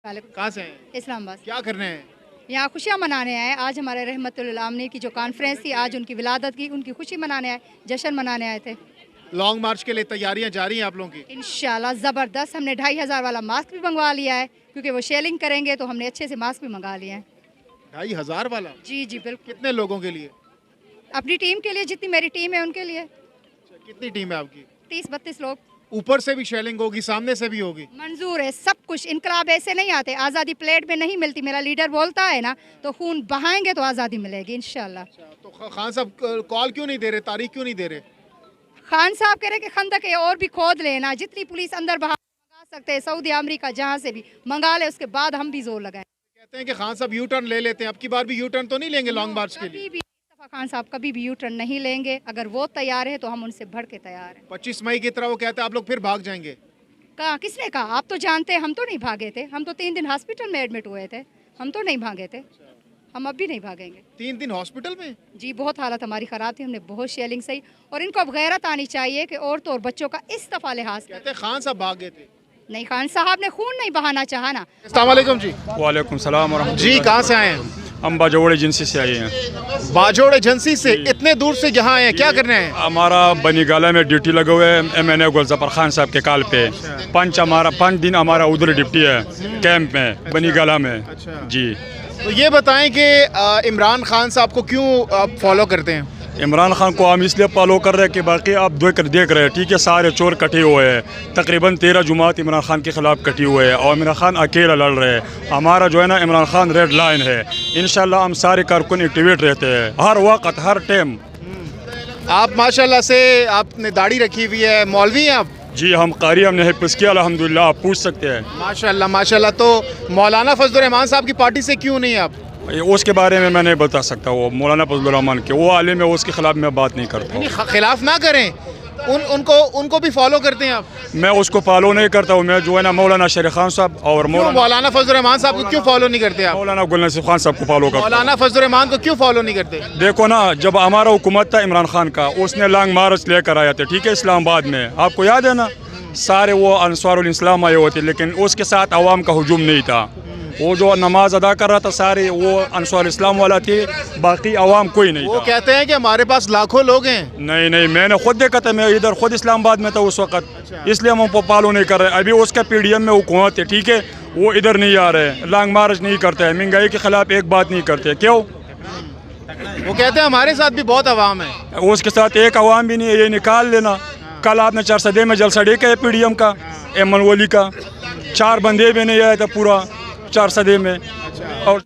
कहाँ से हैं? इस्लामाबाद। क्या करने हैं? यहाँ खुशियाँ मनाने आए। आज हमारे रहमतुल्लिल आलमीन की जो कॉन्फ्रेंस थी, आज उनकी विलादत की, उनकी खुशी मनाने आए, जश्न मनाने आए थे। लॉन्ग मार्च के लिए तैयारियां जारी हैं आप लोगों की? इंशाल्लाह ज़बरदस्त। हमने 2500 वाला मास्क भी मंगवा लिया है, क्योंकि वो शेयरिंग करेंगे तो हमने अच्छे से मास्क भी मंगा लिए हैं। 2500 वाला? जी जी बिल्कुल। कितने लोगों के लिए? अपनी टीम के लिए, जितनी मेरी टीम है उनके लिए। कितनी टीम है आपकी? 30-32 लोग। ऊपर से भी शेलिंग होगी, सामने से भी होगी? मंजूर है सब कुछ। इनकलाब ऐसे नहीं आते, आज़ादी प्लेट में नहीं मिलती। मेरा लीडर बोलता है ना, तो खून बहाएंगे तो आज़ादी मिलेगी इंशाल्लाह। तो खान साहब कॉल क्यों नहीं दे रहे, तारीख क्यों नहीं दे रहे? खान साहब कह रहे कि खंदक है और भी खोद लेना, जितनी पुलिस अंदर बाहर मंगा सकते हैं, सऊदी अमेरिका जहाँ से भी मंगा ले, उसके बाद हम भी जोर लगाएं। कहते हैं कि खान साहब यू टर्न ले लेते हैं, अब की बार भी यू टर्न तो नहीं लेंगे लॉन्ग मार्च के लिए? खान साहब कभी भी यू टर्न नहीं लेंगे। अगर वो तैयार है तो हम उनसे बढ़ के तैयार हैं। 25 मई की तरह वो कहते हैं आप लोग फिर भाग जाएंगे? कहा, किसने कहा? आप तो जानते हैं, हम तो नहीं भागे थे। हम तो 3 दिन हॉस्पिटल में एडमिट हुए थे, हम तो नहीं भागे थे। हम अब भी नहीं भागेंगे। 3 दिन हॉस्पिटल में? जी, बहुत हालत हमारी ख़राब थी, हमने बहुत शेयरिंग सही। और इनको अब गैरत आनी चाहिए कि औरतों और बच्चों का इस दफ़ा लिहाज कहते हैं खान साहब भाग गए थे। नहीं, खान साहब ने खून नहीं बहाना चाहा ना। अस्सलाम वालेकुम जी। वालेकुम सलाम व रहमतुल्लाह। जी कहाँ से आए हैं? हम बाजोड़ एजेंसी से आए हैं। बाजोड़ एजेंसी से इतने दूर से यहाँ आए हैं, क्या करने हैं? हमारा बनीगाला में ड्यूटी लगे हुए है MNA गुलज़फर खान साहब के कॉल पे। 5 दिन हमारा उधर ड्यूटी है कैंप में बनीगाला में। जी, तो ये बताएं कि इमरान खान साहब को क्यों आप फॉलो करते हैं? इमरान खान को हम इसलिए फॉलो कर रहे हैं कि बाकी आप देख रहे हैं, ठीक है, सारे चोर कटे हुए हैं। तकरीबन 13 जुमात इमरान खान के खिलाफ कटी हुए हैं और इमरान खान अकेला लड़ रहे हैं। हमारा जो है ना इमरान खान रेड लाइन है। इंशाल्लाह हम सारे कारकुन एक्टिवेट रहते हैं हर वक्त हर टाइम। आप माशाल्लाह से आपने दाढ़ी रखी हुई है, मौलवी हैं आप? जी, हम कारी, हमने हिफ्ज़ किया अल्हम्दुलिल्लाह। आप पूछ सकते हैं। माशाल्लाह माशाल्लाह। तो मौलाना फजल रहमान साहब की पार्टी से क्यों नहीं आप? उसके बारे में मैं नहीं बता सकता। वो मौलाना फजल रहमान के वो आलिम है, उसके खिलाफ मैं बात नहीं करता हूँ। खिलाफ ना करें, उनको भी फॉलो करते हैं आप? मैं उसको फॉलो नहीं करता हूँ। मैं जो है ना मौलाना शेर खान साहब और मौलाना फजल रहमान साहब को क्यों फॉलो नहीं करते आप? मौलाना गुल नसीब खान साहब को फॉलो करता हूँ। मौलाना फजल रहमान को क्यों फॉलो नहीं करते? देखो ना, जब हमारा हुकूमत था इमरान खान का, उसने लॉन्ग मार्च लेकर आया था, ठीक है, इस्लामाबाद में, आपको याद है ना? सारे वो अंसारुल इस्लाम आए हुए थे, लेकिन उसके साथ अवाम का हुजूम नहीं था। वो जो नमाज अदा कर रहा था सारे वो अंसारुल इस्लाम वाला थे, बाकी अवाम कोई नहीं वो था। कहते हैं कि हमारे पास लाखों लोग हैं। नहीं, मैंने खुद देखा था, मैं इधर खुद इस्लामाबाद में था उस वक्त, इसलिए हम फॉलो नहीं कर रहे। अभी उसका PDM में हुकूमत है, ठीक है, वो इधर नहीं आ रहे, लॉन्ग मार्च नहीं करते हैं, महंगाई के खिलाफ एक बात नहीं करते। क्यों? वो कहते हैं हमारे साथ भी बहुत अवाम है। उसके साथ एक अवाम भी नहीं है, ये निकाल लेना। कल आपने 4 सदे में जलसा देखा है PDM का, एमन वली का, 4 बंदे भी नहीं आए थे पूरा 4 सदे में। और